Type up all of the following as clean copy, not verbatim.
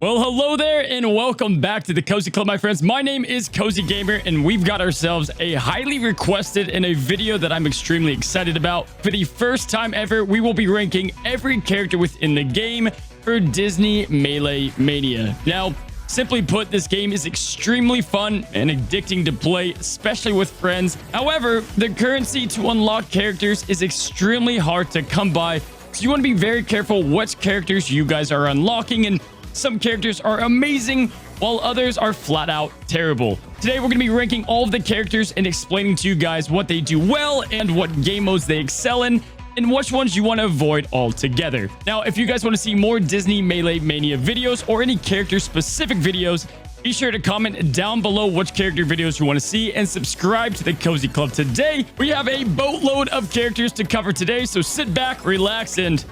Well, hello there and welcome back to the Cozy Club, my friends. My name is Cozy Gamer and we've got ourselves a highly requested and a video that I'm extremely excited about. For the first time ever, we will be ranking every character within the game for Disney Melee Mania. Now, simply put, this game is extremely fun and addicting to play, especially with friends. However, the currency to unlock characters is extremely hard to come by, so you want to be very careful what characters you guys are unlocking, and some characters are amazing, while others are flat out terrible. Today, we're going to be ranking all of the characters and explaining to you guys what they do well and what game modes they excel in, and which ones you want to avoid altogether. Now, if you guys want to see more Disney Melee Mania videos or any character-specific videos, be sure to comment down below which character videos you want to see and subscribe to the Cozy Club today. We have a boatload of characters to cover today, so sit back, relax, and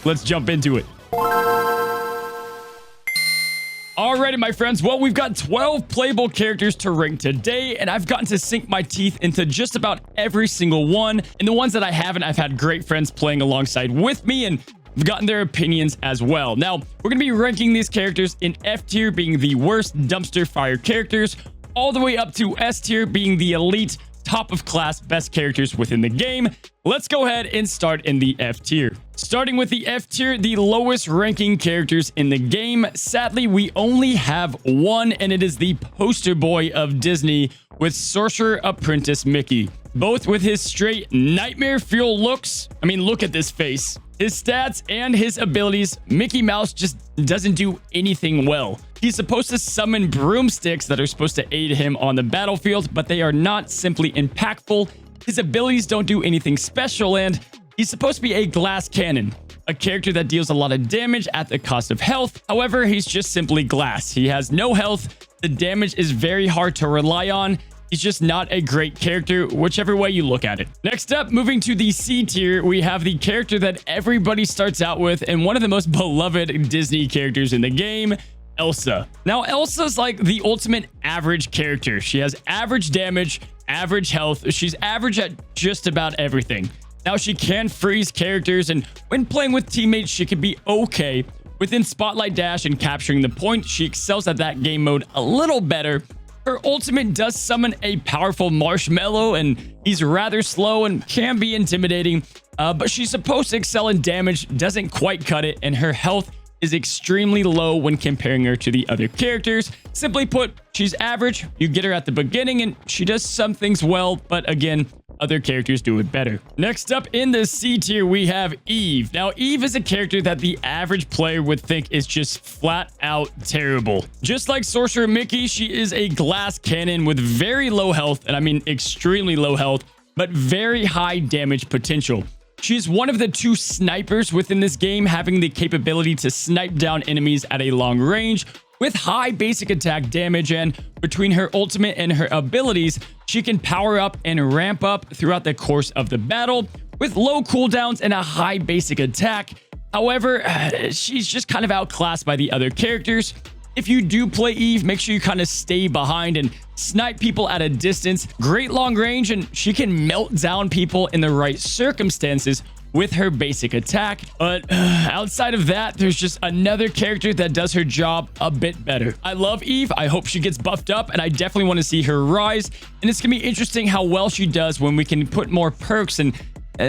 let's jump into it. Alrighty, my friends. Well, we've got 12 playable characters to rank today, and I've gotten to sink my teeth into just about every single one. And the ones that I haven't, I've had great friends playing alongside with me, and I've gotten their opinions as well. Now, we're going to be ranking these characters in F tier, being the worst dumpster fire characters, all the way up to S tier, being the elite, top of class, best characters within the game. Let's go ahead and start in the F tier. Starting with the F tier, the lowest ranking characters in the game. Sadly, we only have one, and it is the poster boy of Disney with Sorcerer Apprentice Mickey. Both with his straight nightmare fuel looks. I mean, look at this face. His stats and his abilities, Mickey Mouse just doesn't do anything well. He's supposed to summon broomsticks that are supposed to aid him on the battlefield, but they are not simply impactful. His abilities don't do anything special, and he's supposed to be a glass cannon, a character that deals a lot of damage at the cost of health. However, he's just simply glass. He has no health. The damage is very hard to rely on. He's just not a great character, whichever way you look at it. Next up, moving to the C tier, we have the character that everybody starts out with and one of the most beloved Disney characters in the game, Elsa. Now, Elsa's like the ultimate average character. She has average damage, average health. She's average at just about everything. Now, she can freeze characters, and when playing with teammates, she can be okay. Within Spotlight Dash and capturing the point, she excels at that game mode a little better. Her ultimate does summon a powerful marshmallow, and he's rather slow and can be intimidating, but she's supposed to excel in damage, doesn't quite cut it, and her health is extremely low when comparing her to the other characters. Simply put, she's average. You get her at the beginning, and she does some things well, but again, other characters do it better. Next up in the C tier, we have Eve. Now, Eve is a character that the average player would think is just flat out terrible. Just like Sorcerer Mickey, she is a glass cannon with very low health, and I mean extremely low health, but very high damage potential. She's one of the two snipers within this game, having the capability to snipe down enemies at a long range with high basic attack damage, and between her ultimate and her abilities, she can power up and ramp up throughout the course of the battle with low cooldowns and a high basic attack. However, she's just kind of outclassed by the other characters. If you do play Eve, make sure you kind of stay behind and snipe people at a distance. Great long range, and she can melt down people in the right circumstances with her basic attack. But outside of that, there's just another character that does her job a bit better. I love Eve. I hope she gets buffed up, and I definitely want to see her rise. And it's gonna be interesting how well she does when we can put more perks and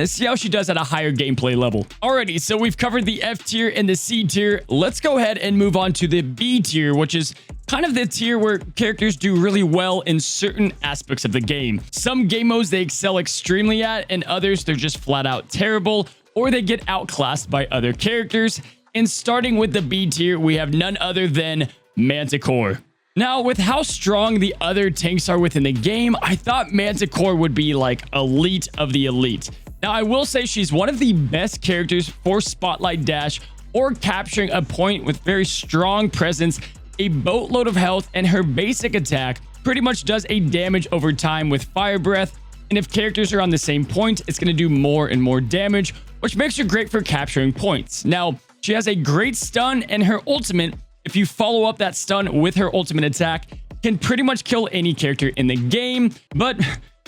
see how she does at a higher gameplay level. Alrighty, so we've covered the F tier and the C tier. Let's go ahead and move on to the B tier, which is kind of the tier where characters do really well in certain aspects of the game. Some game modes they excel extremely at, and others they're just flat out terrible, or they get outclassed by other characters. And starting with the B tier, we have none other than Manticore. Now, with how strong the other tanks are within the game, I thought Manticore would be like elite of the elite. Now, I will say she's one of the best characters for Spotlight Dash or capturing a point with very strong presence, a boatload of health, and her basic attack pretty much does a damage over time with Fire Breath. And if characters are on the same point, it's going to do more and more damage, which makes her great for capturing points. Now, she has a great stun, and her ultimate, if you follow up that stun with her ultimate attack, can pretty much kill any character in the game. But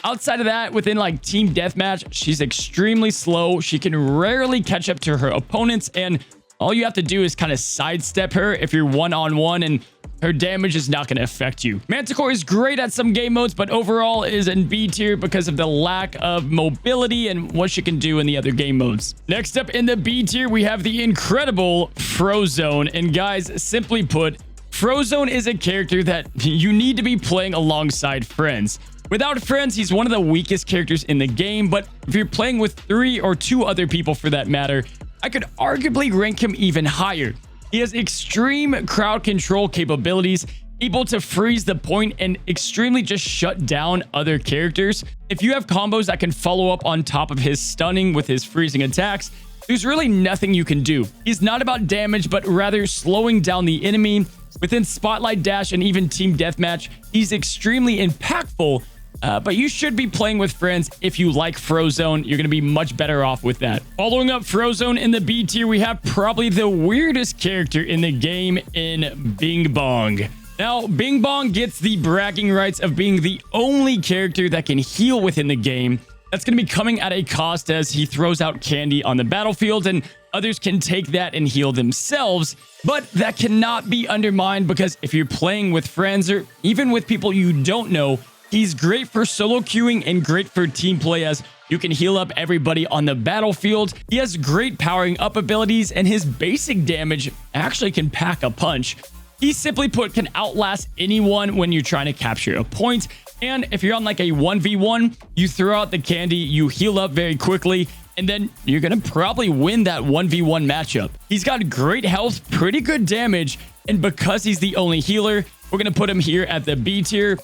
outside of that, within like team deathmatch, she's extremely slow. She can rarely catch up to her opponents, and all you have to do is kind of sidestep her if you're one-on-one, and her damage is not going to affect you. Manticore is great at some game modes, but overall is in B tier because of the lack of mobility and what she can do in the other game modes. Next up in the B tier, we have the incredible Frozone. And guys, simply put, Frozone is a character that you need to be playing alongside friends. Without friends, he's one of the weakest characters in the game, but if you're playing with 3 or 2 other people for that matter, I could arguably rank him even higher. He has extreme crowd control capabilities, able to freeze the point and extremely just shut down other characters. If you have combos that can follow up on top of his stunning with his freezing attacks, there's really nothing you can do. He's not about damage, but rather slowing down the enemy. Within Spotlight Dash and even Team Deathmatch, he's extremely impactful. But you should be playing with friends if you like Frozone. You're going to be much better off with that. Following up Frozone in the B tier, we have probably the weirdest character in the game in Bing Bong. Now, Bing Bong gets the bragging rights of being the only character that can heal within the game. That's going to be coming at a cost as he throws out candy on the battlefield, and others can take that and heal themselves. But that cannot be undermined because if you're playing with friends or even with people you don't know, he's great for solo queuing and great for team play as you can heal up everybody on the battlefield. He has great powering up abilities and his basic damage actually can pack a punch. He simply put can outlast anyone when you're trying to capture a point. And if you're on like a 1v1, you throw out the candy, you heal up very quickly, and then you're going to probably win that 1v1 matchup. He's got great health, pretty good damage, and because he's the only healer, we're going to put him here at the B tier.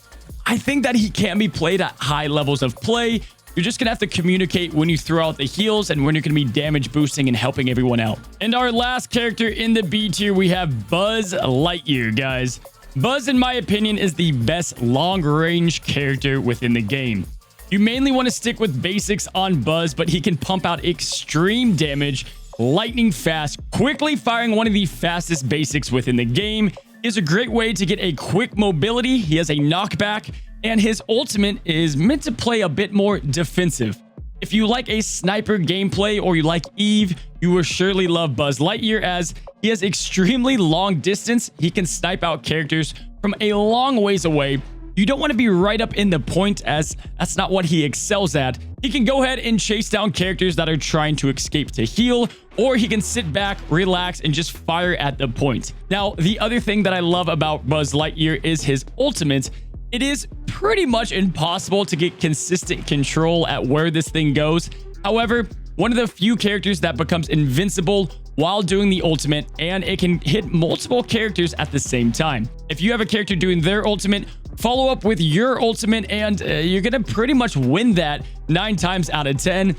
I think that he can be played at high levels of play. You're just going to have to communicate when you throw out the heals and when you're going to be damage boosting and helping everyone out. And our last character in the B tier, we have Buzz Lightyear, guys. Buzz, in my opinion, is the best long-range character within the game. You mainly want to stick with basics on Buzz, but he can pump out extreme damage, lightning fast, quickly firing one of the fastest basics within the game. Is a great way to get a quick mobility. He has a knockback, and his ultimate is meant to play a bit more defensive. If you like a sniper gameplay or you like Eve, you will surely love Buzz Lightyear as he has extremely long distance. He can snipe out characters from a long ways away. You don't want to be right up in the point as that's not what he excels at. He can go ahead and chase down characters that are trying to escape to heal, or he can sit back, relax, and just fire at the point. Now, the other thing that I love about Buzz Lightyear is his ultimate. It is pretty much impossible to get consistent control at where this thing goes. However, one of the few characters that becomes invincible while doing the ultimate, and it can hit multiple characters at the same time. If you have a character doing their ultimate, follow up with your ultimate, and you're gonna pretty much win that 9 times out of 10.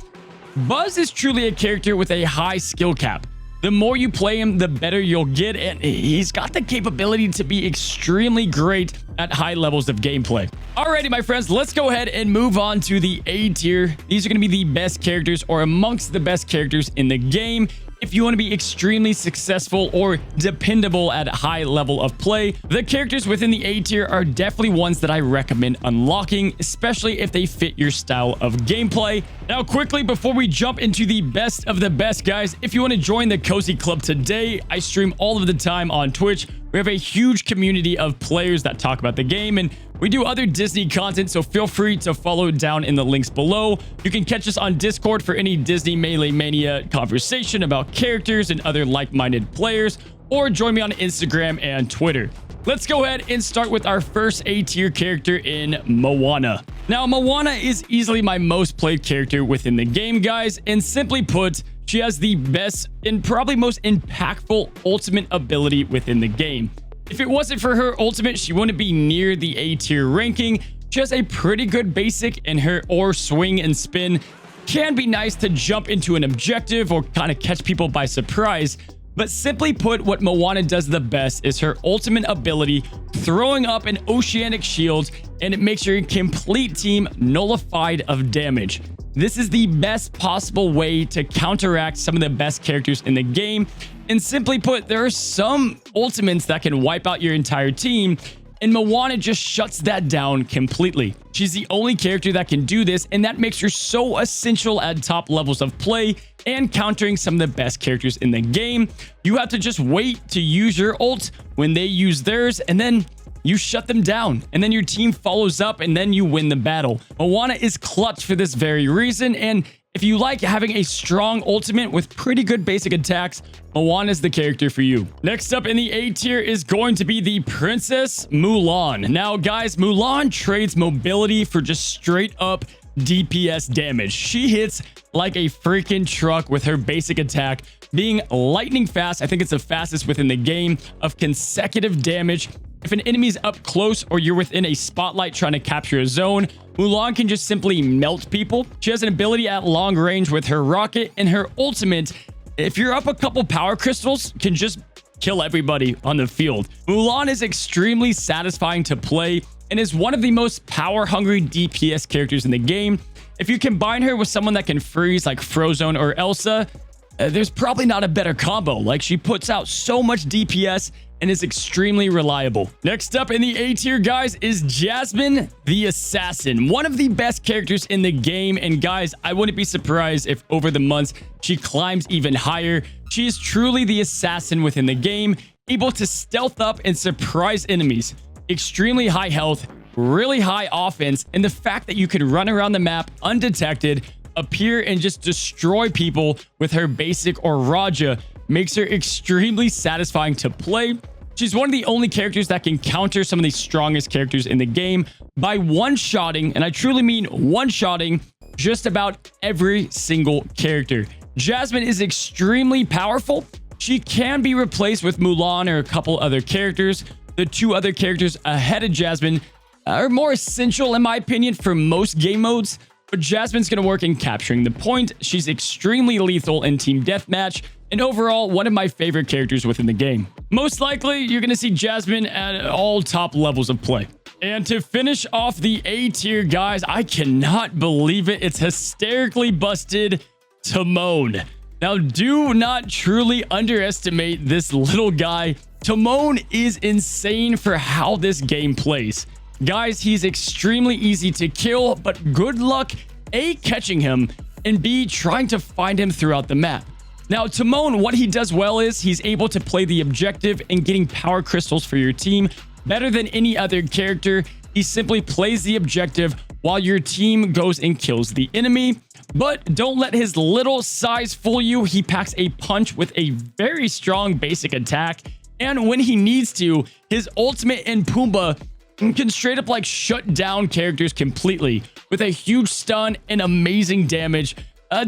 Buzz is truly a character with a high skill cap. The more you play him, the better you'll get, and he's got the capability to be extremely great at high levels of gameplay. Alrighty, my friends, let's go ahead and move on to the A tier. These are going to be the best characters or amongst the best characters in the game. If you want to be extremely successful or dependable at a high level of play, the characters within the A tier are definitely ones that I recommend unlocking, especially if they fit your style of gameplay. Now, quickly, before we jump into the best of the best, guys, if you want to join the Cozy Club today, I stream all of the time on Twitch. We have a huge community of players that talk about the game, and we do other Disney content, so feel free to follow down in the links below. You can catch us on Discord for any Disney Melee Mania conversation about characters and other like-minded players, or join me on Instagram and Twitter. Let's go ahead and start with our first A-tier character in Moana. Now, Moana is easily my most played character within the game, guys, and simply put, she has the best and probably most impactful ultimate ability within the game. If it wasn't for her ultimate, she wouldn't be near the A-tier ranking. She has a pretty good basic, and her ore swing and spin can be nice to jump into an objective or kind of catch people by surprise. But simply put, what Moana does the best is her ultimate ability, throwing up an oceanic shield, and it makes your complete team nullified of damage. This is the best possible way to counteract some of the best characters in the game. And simply put, there are some ultimates that can wipe out your entire team. and Moana just shuts that down completely. She's the only character that can do this, and that makes her so essential at top levels of play and countering some of the best characters in the game. You have to just wait to use your ult when they use theirs, and then you shut them down, and then your team follows up, and then you win the battle. Moana is clutch for this very reason, and if you like having a strong ultimate with pretty good basic attacks, Moana is the character for you. Next up in the A tier is going to be the Princess Mulan. Now, guys, Mulan trades mobility for just straight up DPS damage. She hits like a freaking truck with her basic attack, being lightning fast. I think it's the fastest within the game of consecutive damage. If an enemy's up close or you're within a spotlight trying to capture a zone, Mulan can just simply melt people. She has an ability at long range with her rocket, and her ultimate, if you're up a couple power crystals, can just kill everybody on the field. Mulan is extremely satisfying to play and is one of the most power-hungry DPS characters in the game. If you combine her with someone that can freeze like Frozone or Elsa, there's probably not a better combo. Like, she puts out so much DPS and is extremely reliable. Next up in the A tier, guys, is Jasmine the Assassin. One of the best characters in the game, and guys, I wouldn't be surprised if over the months she climbs even higher. She is truly the assassin within the game, able to stealth up and surprise enemies. Extremely high health, really high offense, and the fact that you can run around the map undetected, appear and just destroy people with her basic or Raja makes her extremely satisfying to play. She's one of the only characters that can counter some of the strongest characters in the game by one-shotting, and I truly mean one-shotting, just about every single character. Jasmine is extremely powerful. She can be replaced with Mulan or a couple other characters. The two other characters ahead of Jasmine are more essential, in my opinion, for most game modes, but Jasmine's going to work in capturing the point. She's extremely lethal in team deathmatch, and overall, one of my favorite characters within the game. Most likely, you're going to see Jasmine at all top levels of play. And to finish off the A tier, guys, I cannot believe it. It's hysterically busted Timon. Now, do not truly underestimate this little guy. Timon is insane for how this game plays. Guys, he's extremely easy to kill, but good luck, A, catching him, and B, trying to find him throughout the map. Now, Timon, what he does well is he's able to play the objective and getting power crystals for your team better than any other character. He simply plays the objective while your team goes and kills the enemy. But don't let his little size fool you. He packs a punch with a very strong basic attack. And when he needs to, his ultimate and Pumbaa can straight up like shut down characters completely with a huge stun and amazing damage.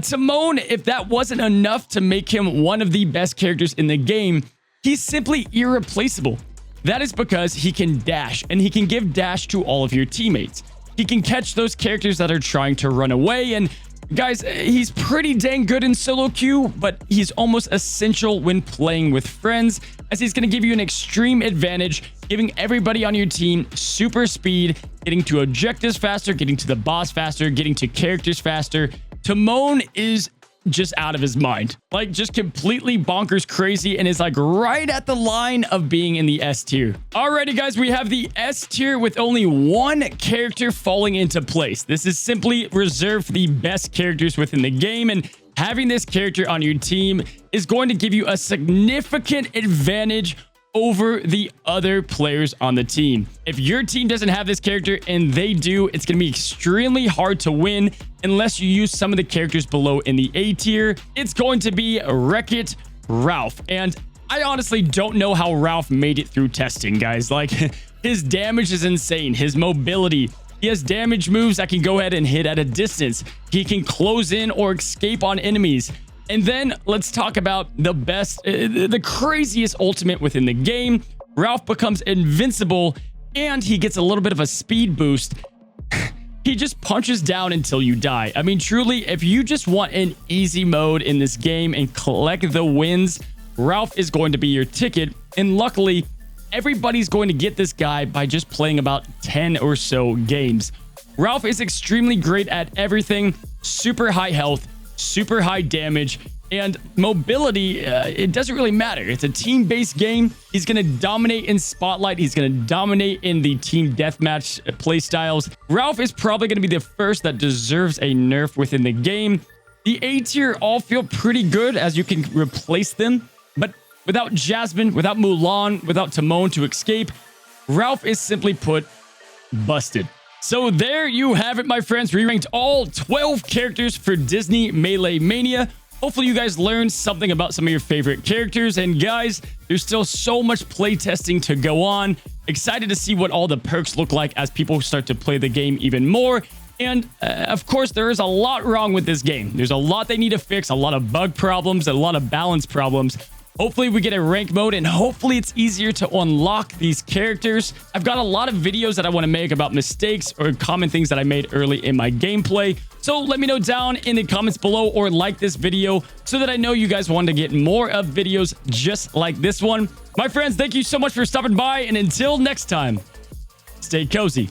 Timon, if that wasn't enough to make him one of the best characters in the game, he's simply irreplaceable. That is because he can dash, and he can give dash to all of your teammates. He can catch those characters that are trying to run away, and guys, he's pretty dang good in solo queue, but he's almost essential when playing with friends, as he's going to give you an extreme advantage, giving everybody on your team super speed, getting to objectives faster, getting to the boss faster, getting to characters faster. Timon is just out of his mind, like just completely bonkers crazy, and is like right at the line of being in the S tier. Alrighty, guys, we have the S tier with only one character falling into place. This is simply reserved for the best characters within the game, and having this character on your team is going to give you a significant advantage over the other players on the team. If your team doesn't have this character and they do, it's going to be extremely hard to win unless you use some of the characters below in the A tier. It's going to be Wreck-It Ralph. And I honestly don't know how Ralph made it through testing, guys. Like, his damage is insane. His mobility. He has damage moves that can go ahead and hit at a distance. He can close in or escape on enemies. And then let's talk about the best, the craziest ultimate within the game. Ralph becomes invincible, and he gets a little bit of a speed boost. He just punches down until you die. I mean, truly, if you just want an easy mode in this game and collect the wins, Ralph is going to be your ticket. And luckily, everybody's going to get this guy by just playing about 10 or so games. Ralph is extremely great at everything. Super high health, super high damage, And mobility, it doesn't really matter. It's a team-based game. He's going to dominate in Spotlight. He's going to dominate in the team deathmatch playstyles. Ralph is probably going to be the first that deserves a nerf within the game. The A tier all feel pretty good as you can replace them. But without Jasmine, without Mulan, without Timon to escape, Ralph is simply put, busted. So there you have it, my friends. We ranked all 12 characters for Disney Melee Mania. Hopefully you guys learned something about some of your favorite characters. And guys, there's still so much playtesting to go on. Excited to see what all the perks look like as people start to play the game even more. And of course, there is a lot wrong with this game. There's a lot they need to fix, a lot of bug problems, a lot of balance problems. Hopefully we get a rank mode, and hopefully it's easier to unlock these characters. I've got a lot of videos that I want to make about mistakes or common things that I made early in my gameplay. So let me know down in the comments below or like this video so that I know you guys want to get more of videos just like this one. My friends, thank you so much for stopping by, and until next time, stay cozy.